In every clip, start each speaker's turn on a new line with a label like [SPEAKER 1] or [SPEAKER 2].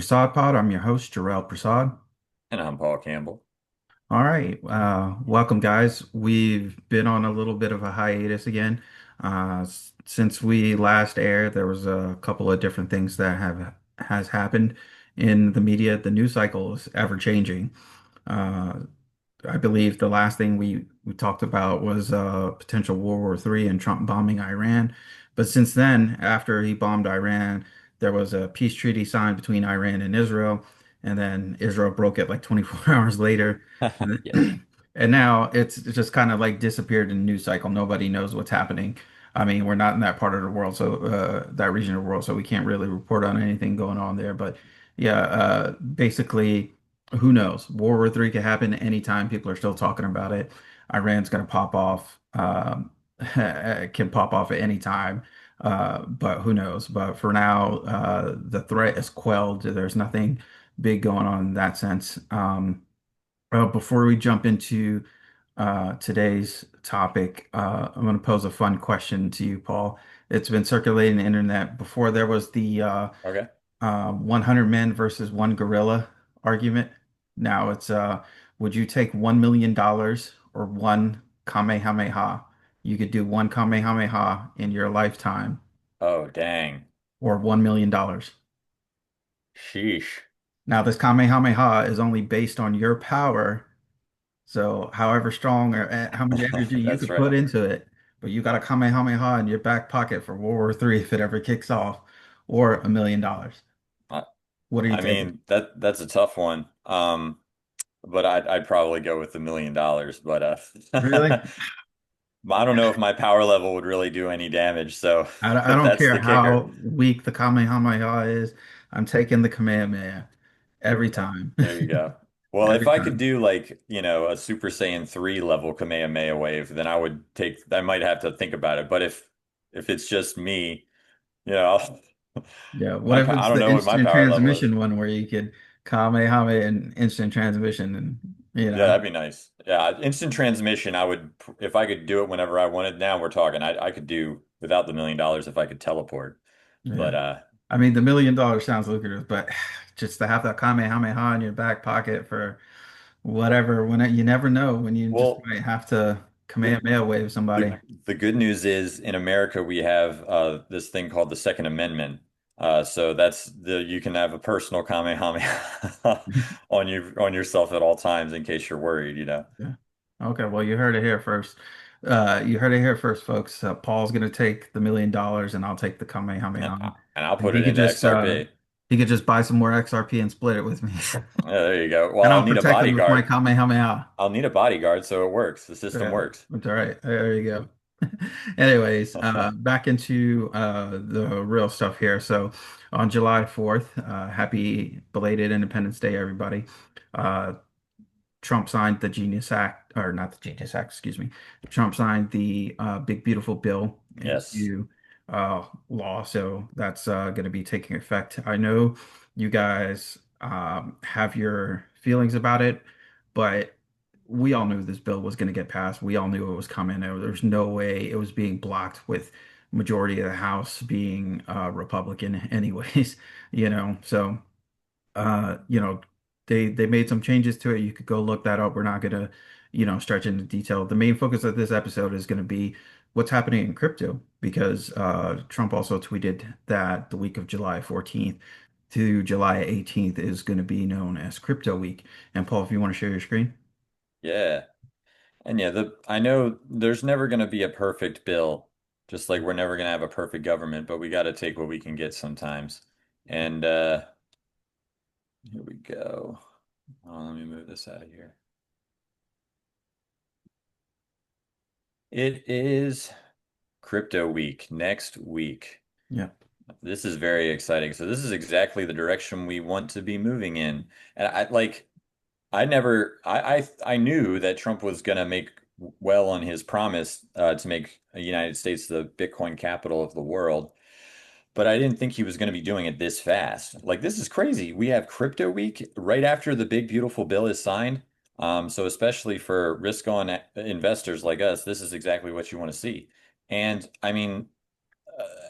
[SPEAKER 1] Prasad Pod. I'm your host, Jarrell Prasad.
[SPEAKER 2] And I'm Paul Campbell.
[SPEAKER 1] All right, welcome, guys. We've been on a little bit of a hiatus again. Since we last aired, there was a couple of different things that have has happened in the media. The news cycle is ever changing. Uh, I believe the last thing we talked about was potential World War III and Trump bombing Iran. But since then, after he bombed Iran, there was a peace treaty signed between Iran and Israel, and then Israel broke it like 24 hours later.
[SPEAKER 2] Yes.
[SPEAKER 1] And now it's just kind of like disappeared in the news cycle. Nobody knows what's happening. I mean, we're not in that part of the world, so that region of the world, so we can't really report on anything going on there. But yeah, basically who knows? World War III could happen anytime. People are still talking about it. Iran's going to pop off. Can pop off at any time. But who knows? But for now, the threat is quelled. There's nothing big going on in that sense. Before we jump into today's topic, I'm going to pose a fun question to you, Paul. It's been circulating the internet. Before there was the
[SPEAKER 2] Okay.
[SPEAKER 1] 100 men versus one gorilla argument. Now it's would you take $1 million or one Kamehameha? You could do one Kamehameha in your lifetime
[SPEAKER 2] Oh, dang.
[SPEAKER 1] or $1 million.
[SPEAKER 2] Sheesh.
[SPEAKER 1] Now this Kamehameha is only based on your power, so however strong or how much energy you
[SPEAKER 2] That's
[SPEAKER 1] could
[SPEAKER 2] right.
[SPEAKER 1] put into it, but you got a Kamehameha in your back pocket for World War III if it ever kicks off, or $1 million.
[SPEAKER 2] I,
[SPEAKER 1] What are you
[SPEAKER 2] I
[SPEAKER 1] taking?
[SPEAKER 2] mean, that's a tough one. But I'd probably go with $1 million. But
[SPEAKER 1] Really?
[SPEAKER 2] I don't know if my power level would really do any damage. So
[SPEAKER 1] I don't
[SPEAKER 2] that's
[SPEAKER 1] care
[SPEAKER 2] the kicker.
[SPEAKER 1] how weak the Kamehameha is. I'm taking the Kamehameha every time.
[SPEAKER 2] There you go. Well, if
[SPEAKER 1] Every
[SPEAKER 2] I could
[SPEAKER 1] time.
[SPEAKER 2] do like, a Super Saiyan 3 level Kamehameha wave, then I might have to think about it. But if it's just me, you know,
[SPEAKER 1] Yeah. What if
[SPEAKER 2] I
[SPEAKER 1] it's
[SPEAKER 2] don't
[SPEAKER 1] the
[SPEAKER 2] know what my
[SPEAKER 1] instant
[SPEAKER 2] power level is.
[SPEAKER 1] transmission one where you could Kamehameha and instant transmission and
[SPEAKER 2] Yeah, that'd be nice. Yeah, instant transmission, if I could do it whenever I wanted. Now we're talking. I could do without the $1 million if I could teleport.
[SPEAKER 1] yeah.
[SPEAKER 2] But
[SPEAKER 1] I mean, the $1 million sounds lucrative, but just to have that Kamehameha in your back pocket for whatever, you never know when you just
[SPEAKER 2] well,
[SPEAKER 1] might have to
[SPEAKER 2] the
[SPEAKER 1] Kamehameha wave somebody.
[SPEAKER 2] the good news is in America we have this thing called the Second Amendment. So that's the you can have a personal Kamehameha on yourself at all times in case you're worried.
[SPEAKER 1] Yeah. Okay, well, you heard it here first. You heard it here first, folks. Paul's gonna take the $1 million, and I'll take the
[SPEAKER 2] And,
[SPEAKER 1] Kamehameha.
[SPEAKER 2] and I'll
[SPEAKER 1] And
[SPEAKER 2] put it into XRP.
[SPEAKER 1] he could just buy some more XRP and split it with me,
[SPEAKER 2] Yeah, there you go. Well,
[SPEAKER 1] and
[SPEAKER 2] I'll
[SPEAKER 1] I'll
[SPEAKER 2] need a
[SPEAKER 1] protect him with my
[SPEAKER 2] bodyguard.
[SPEAKER 1] Kamehameha.
[SPEAKER 2] I'll need a bodyguard so it works. The system
[SPEAKER 1] Yeah,
[SPEAKER 2] works.
[SPEAKER 1] that's all right. There you go. Anyways, back into the real stuff here. So, on July 4th, happy belated Independence Day, everybody. Uh, Trump signed the Genius Act, or not the Genius Act, excuse me. Trump signed the Big Beautiful Bill
[SPEAKER 2] Yes.
[SPEAKER 1] into law, so that's going to be taking effect. I know you guys have your feelings about it, but we all knew this bill was going to get passed. We all knew it was coming. There's no way it was being blocked with majority of the House being Republican, anyways. So you know, they made some changes to it. You could go look that up. We're not gonna, stretch into detail. The main focus of this episode is gonna be what's happening in crypto because Trump also tweeted that the week of July 14th to July 18th is going to be known as Crypto Week. And Paul, if you want to share your screen.
[SPEAKER 2] Yeah. And yeah, I know there's never going to be a perfect bill, just like we're never going to have a perfect government, but we got to take what we can get sometimes. And here we go. Oh, let me move this out of here. It is Crypto Week next week.
[SPEAKER 1] Yeah.
[SPEAKER 2] This is very exciting. So this is exactly the direction we want to be moving in. And I never, I knew that Trump was going to make well on his promise to make the United States the Bitcoin capital of the world, but I didn't think he was going to be doing it this fast. Like, this is crazy. We have Crypto Week right after the big, beautiful bill is signed. So especially for risk-on investors like us, this is exactly what you want to see. And I mean,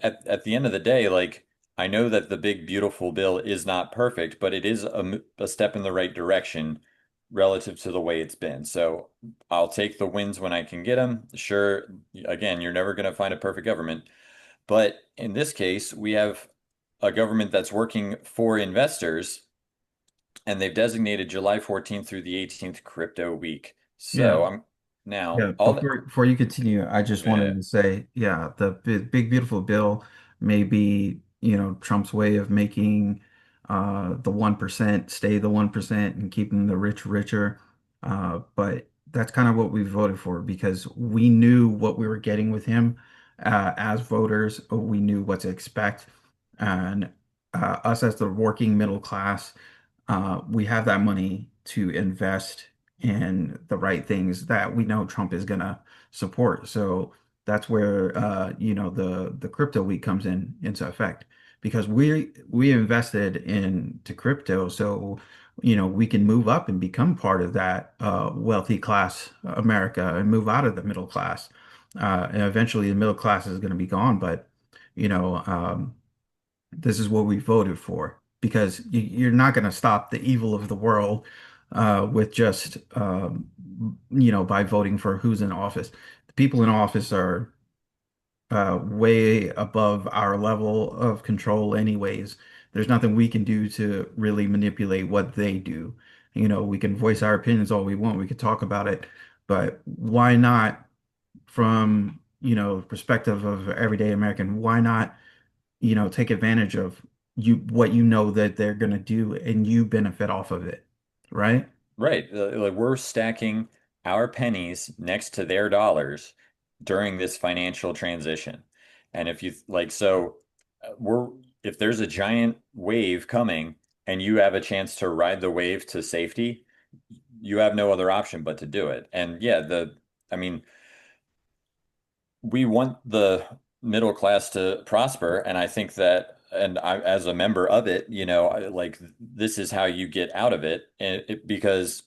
[SPEAKER 2] at the end of the day, like, I know that the big beautiful bill is not perfect, but it is a step in the right direction relative to the way it's been. So I'll take the wins when I can get them. Sure, again, you're never going to find a perfect government, but in this case, we have a government that's working for investors, and they've designated July 14th through the 18th crypto week.
[SPEAKER 1] Yeah.
[SPEAKER 2] So I'm now
[SPEAKER 1] Yeah,
[SPEAKER 2] all the
[SPEAKER 1] before you continue, I just wanted
[SPEAKER 2] yeah.
[SPEAKER 1] to say, yeah, the big beautiful bill may be, Trump's way of making the 1% stay the 1% and keeping the rich richer. But that's kind of what we voted for because we knew what we were getting with him as voters. We knew what to expect. And us as the working middle class, we have that money to invest in the right things that we know Trump is gonna support. So that's where the crypto week comes into effect because we invested into crypto, so we can move up and become part of that wealthy class America and move out of the middle class. And eventually the middle class is going to be gone, but you know. This is what we voted for because you're not going to stop the evil of the world with just by voting for who's in office. The people in office are way above our level of control anyways. There's nothing we can do to really manipulate what they do. We can voice our opinions all we want. We could talk about it, but why not from perspective of everyday American, why not take advantage of what that they're going to do and you benefit off of it, right?
[SPEAKER 2] Right. Like we're stacking our pennies next to their dollars during this financial transition. And if you like, so we're, if there's a giant wave coming and you have a chance to ride the wave to safety, you have no other option but to do it. And yeah, I mean, we want the middle class to prosper, and I think that, and I, as a member of it, like this is how you get out of it, because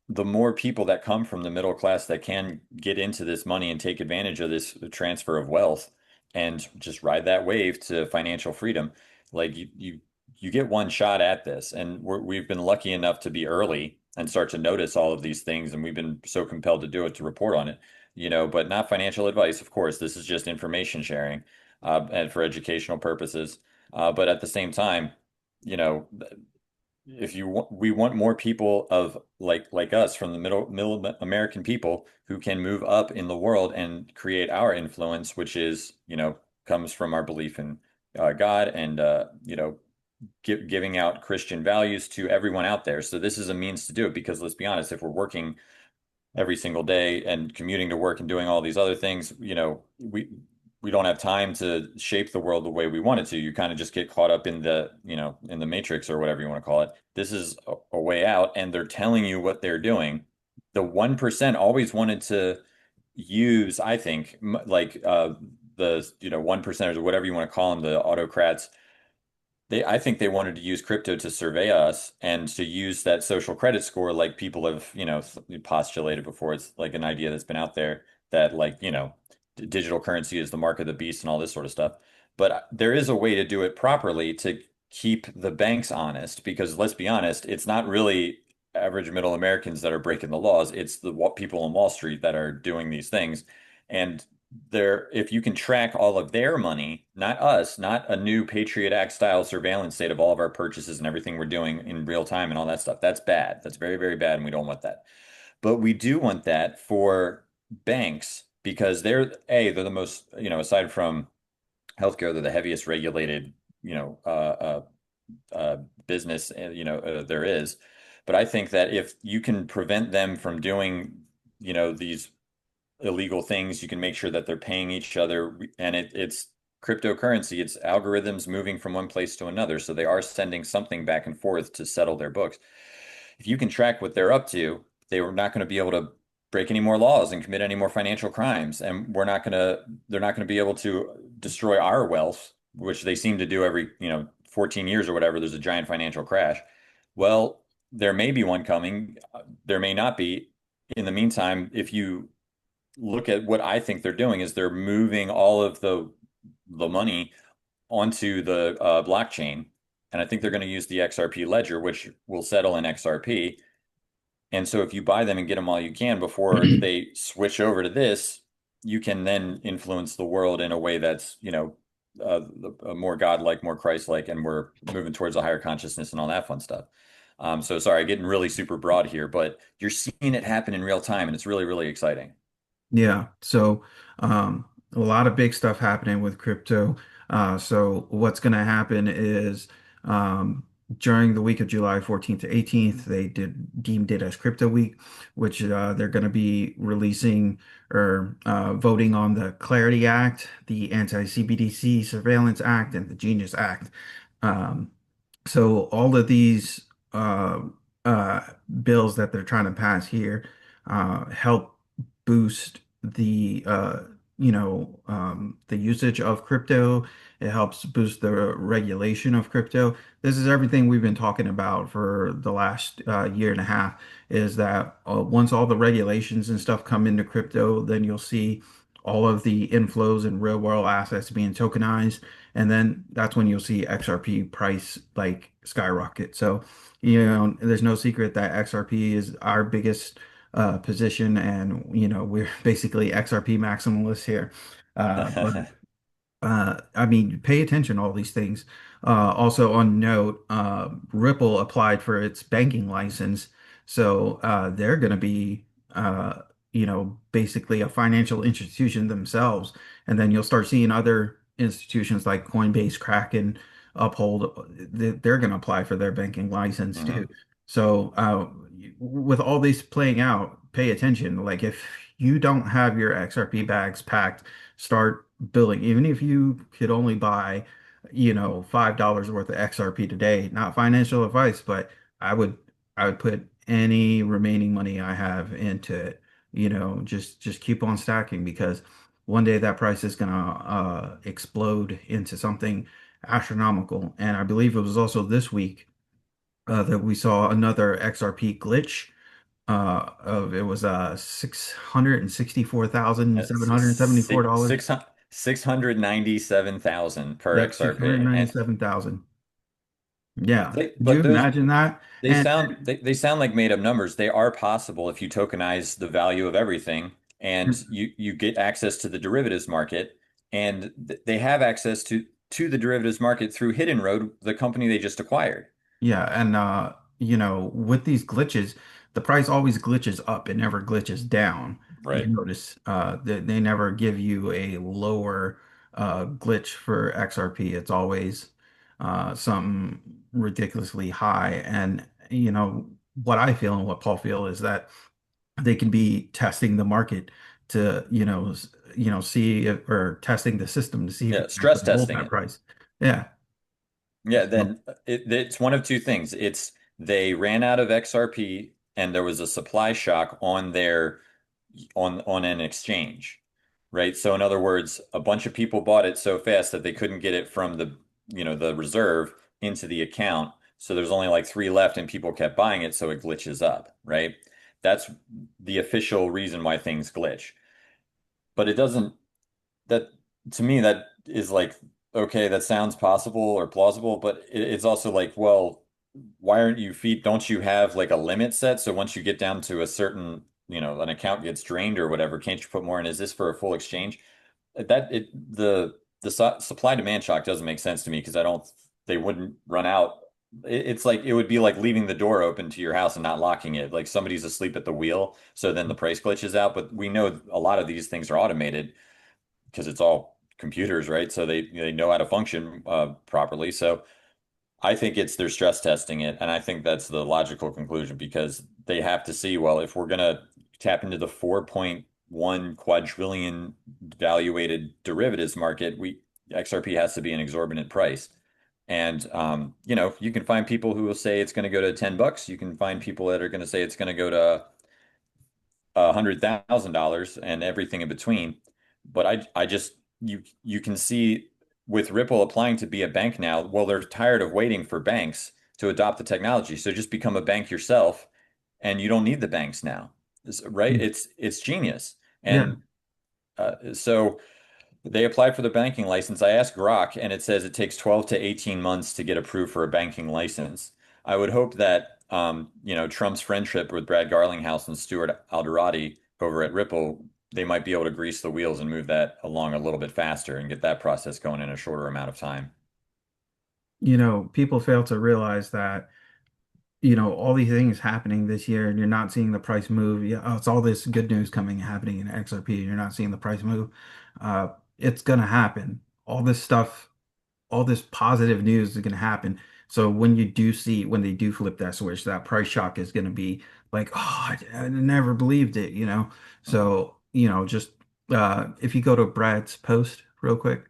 [SPEAKER 2] the more people that come from the middle class that can get into this money and take advantage of this transfer of wealth and just ride that wave to financial freedom, like you get one shot at this. And we've been lucky enough to be early and start to notice all of these things, and we've been so compelled to do it to report on it, but not financial advice, of course. This is just information sharing, and for educational purposes. But at the same time, you know, if you want, we want more people of like us from the middle American people who can move up in the world and create our influence, which is, comes from our belief in God and giving out Christian values to everyone out there. So this is a means to do it because let's be honest, if we're working every single day and commuting to work and doing all these other things, we don't have time to shape the world the way we want it to. You kind of just get caught up in in the matrix or whatever you want to call it. This is a way out, and they're telling you what they're doing. The 1% always wanted to use, I think, like the 1%ers or whatever you want to call them, the autocrats. I think they wanted to use crypto to survey us and to use that social credit score, like people have, postulated before. It's like an idea that's been out there that, like, digital currency is the mark of the beast and all this sort of stuff. But there is a way to do it properly to keep the banks honest, because let's be honest, it's not really average middle Americans that are breaking the laws. It's the people on Wall Street that are doing these things. And if you can track all of their money, not us, not a new Patriot Act style surveillance state of all of our purchases and everything we're doing in real time and all that stuff, that's bad. That's very, very bad, and we don't want that. But we do want that for banks because they're the most, aside from healthcare, they're the heaviest regulated, you know, uh, business, there is. But I think that if you can prevent them from doing, these illegal things. You can make sure that they're paying each other, and it's cryptocurrency. It's algorithms moving from one place to another, so they are sending something back and forth to settle their books. If you can track what they're up to, they are not going to be able to break any more laws and commit any more financial crimes, and they're not going to be able to destroy our wealth, which they seem to do every 14 years or whatever. There's a giant financial crash. Well, there may be one coming. There may not be. In the meantime, if you look at what I think they're doing is they're moving all of the money onto the blockchain, and I think they're going to use the XRP ledger, which will settle in XRP. And so if you buy them and get them while you can before they switch over to this, you can then influence the world in a way that's, more godlike, more Christ-like, and we're moving towards a higher consciousness and all that fun stuff. So sorry, getting really super broad here, but you're seeing it happen in real time, and it's really, really exciting.
[SPEAKER 1] Yeah. So, a lot of big stuff happening with crypto. So what's going to happen is, um, during the week of July 14th to 18th, they deemed it as Crypto Week, which they're going to be releasing or voting on the Clarity Act, the Anti-CBDC Surveillance Act, and the Genius Act. Um, so all of these uh, uh, bills that they're trying to pass here help boost the usage of crypto. It helps boost the regulation of crypto. This is everything we've been talking about for the last year and a half, is that once all the regulations and stuff come into crypto, then you'll see all of the inflows and real world assets being tokenized. And then that's when you'll see XRP price like skyrocket. So, there's no secret that XRP is our biggest position, and we're basically XRP maximalists here. But I mean, pay attention to all these things. Also on note, Ripple applied for its banking license, so they're going to be, basically a financial institution themselves. And then you'll start seeing other institutions like Coinbase, Kraken, Uphold. They're going to apply for their banking license too.
[SPEAKER 2] Hmm.
[SPEAKER 1] So with all these playing out, pay attention. Like if you don't have your XRP bags packed, start building. Even if you could only buy, $5 worth of XRP today, not financial advice, but I would I would put any remaining money I have into it. Just keep on stacking, because one day that price is gonna explode into something astronomical. And I believe it was also this week that we saw another XRP glitch. Of It was $664,774.
[SPEAKER 2] Six hundred 697,000 per
[SPEAKER 1] Yep,
[SPEAKER 2] XRP. And
[SPEAKER 1] 697,000. Yeah.
[SPEAKER 2] they,
[SPEAKER 1] Could you
[SPEAKER 2] but those
[SPEAKER 1] imagine that? And
[SPEAKER 2] they sound like made up numbers. They are possible if you tokenize the value of everything and you get access to the derivatives market, and they have access to the derivatives market through Hidden Road, the company they just acquired.
[SPEAKER 1] yeah, and with these glitches, the price always glitches up. It never glitches down. You
[SPEAKER 2] Right.
[SPEAKER 1] notice they never give you a lower glitch for XRP. It's always something ridiculously high. And what I feel and what Paul feel is that they can be testing the market to, see if, or testing the system to see if
[SPEAKER 2] Yeah,
[SPEAKER 1] it can
[SPEAKER 2] stress
[SPEAKER 1] actually hold
[SPEAKER 2] testing
[SPEAKER 1] that
[SPEAKER 2] it.
[SPEAKER 1] price. Yeah.
[SPEAKER 2] Yeah,
[SPEAKER 1] So,
[SPEAKER 2] then it's one of two things. It's they ran out of XRP and there was a supply shock on their on an exchange, right? So in other words, a bunch of people bought it so fast that they couldn't get it from the reserve into the account. So there's only like three left and people kept buying it, so it glitches up, right? That's the official reason why things glitch. But it doesn't that to me that is like okay, that sounds possible or plausible, but it's also like, well, why aren't you feed don't you have like a limit set, so once you get down to a certain, an account gets drained or whatever, can't you put more in? Is this for a full exchange? That it the supply demand shock doesn't make sense to me because I don't they wouldn't run out. It's like it would be like leaving the door open to your house and not locking it, like somebody's asleep at the wheel, so then the price glitches out. But we know a lot of these things are automated because it's all computers, right? So they know how to function properly. So I think it's they're stress testing it, and I think that's the logical conclusion because they have to see, well, if we're gonna tap into the 4.1 quadrillion valuated derivatives market, we XRP has to be an exorbitant price. And you can find people who will say it's going to go to $10. You can find people that are going to say it's going to go to $100,000 and everything in between. But I just you can see with Ripple applying to be a bank now, well, they're tired of waiting for banks to adopt the technology. So just become a bank yourself, and you don't need the banks now, right?
[SPEAKER 1] mm,
[SPEAKER 2] It's genius.
[SPEAKER 1] yeah.
[SPEAKER 2] And so. They applied for the banking license. I asked Grok, and it says it takes 12 to 18 months to get approved for a banking license. I would hope that Trump's friendship with Brad Garlinghouse and Stuart Alderoty over at Ripple, they might be able to grease the wheels and move that along a little bit faster and get that process going in a shorter amount of time.
[SPEAKER 1] People fail to realize that, all these things happening this year and you're not seeing the price move. Yeah, oh, it's all this good news coming happening in XRP and you're not seeing the price move. Uh, it's gonna happen. All this stuff, all this positive news is gonna happen. So when they do flip that switch, that price shock is gonna be like, oh, I never believed it. So, just if you go to Brad's post real quick.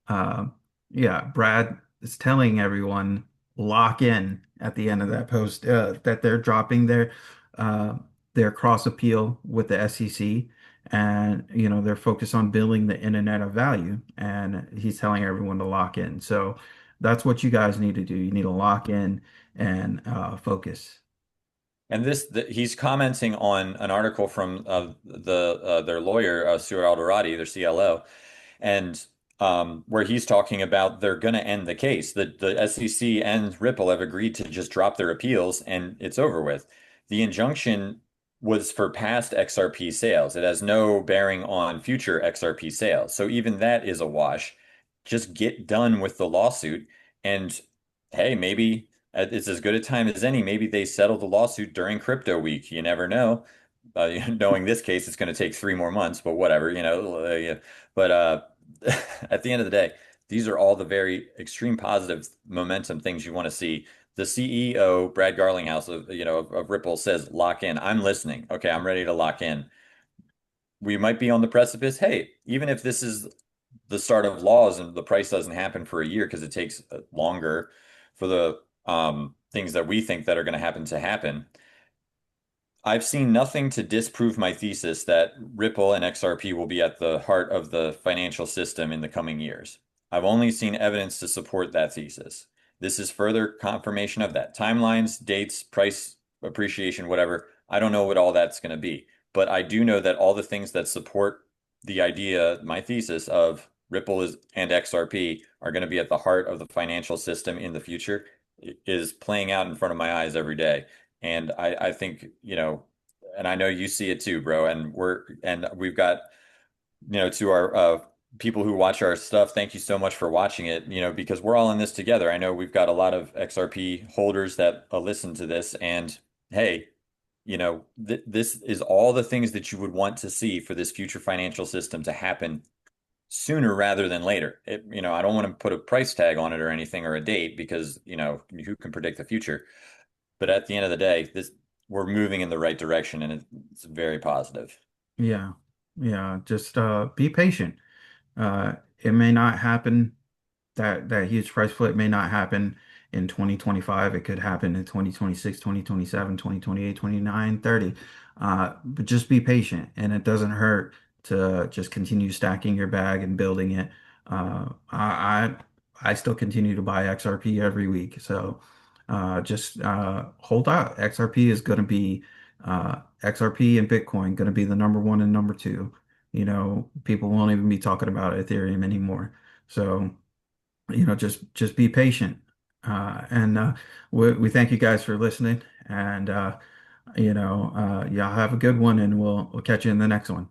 [SPEAKER 1] Uh, yeah, Brad is telling everyone lock in at the end of that post that they're dropping uh, their cross appeal with the SEC, and they're focused on building the internet of value, and he's telling everyone to lock in. So that's what you guys need to do. You need to lock in and focus.
[SPEAKER 2] And he's commenting on an article from their lawyer, Stuart Alderoty, their CLO, and where he's talking about they're going to end the case. The SEC and Ripple have agreed to just drop their appeals, and it's over with. The injunction was for past XRP sales. It has no bearing on future XRP sales. So even that is a wash. Just get done with the lawsuit, and hey, maybe it's as good a time as any. Maybe they settle the lawsuit during crypto week. You never know. Knowing this case, it's going to take 3 more months, but whatever, yeah. But at the end of the day, these are all the very extreme positive momentum things you want to see. The CEO, Brad Garlinghouse of Ripple says, lock in. I'm listening. Okay, I'm ready to lock in. We might be on the precipice. Hey, even if this is the start of laws and the price doesn't happen for a year because it takes longer for the things that we think that are going to happen. I've seen nothing to disprove my thesis that Ripple and XRP will be at the heart of the financial system in the coming years. I've only seen evidence to support that thesis. This is further confirmation of that. Timelines, dates, price appreciation, whatever. I don't know what all that's going to be, but I do know that all the things that support the idea, my thesis of Ripple and XRP are going to be at the heart of the financial system in the future is playing out in front of my eyes every day. And I think, and I know you see it too, bro. And we've got, to our people who watch our stuff, thank you so much for watching it, because we're all in this together. I know we've got a lot of XRP holders that listen to this. And hey, this is all the things that you would want to see for this future financial system to happen sooner rather than later. I don't want to put a price tag on it or anything or a date because, who can predict the future? But at the end of the day, this we're moving in the right direction and it's very positive.
[SPEAKER 1] Yeah, yeah. Just be patient. It may not happen. That huge price flip may not happen in 2025. It could happen in 2026, 2027, 2028, 29, 30. But just be patient, and it doesn't hurt to just continue stacking your bag and building it. I still continue to buy XRP every week, so just hold out. XRP is going to be XRP and Bitcoin going to be the number one and number two. People won't even be talking about Ethereum anymore. So just be patient. And we thank you guys for listening. And y'all have a good one, and we'll catch you in the next one.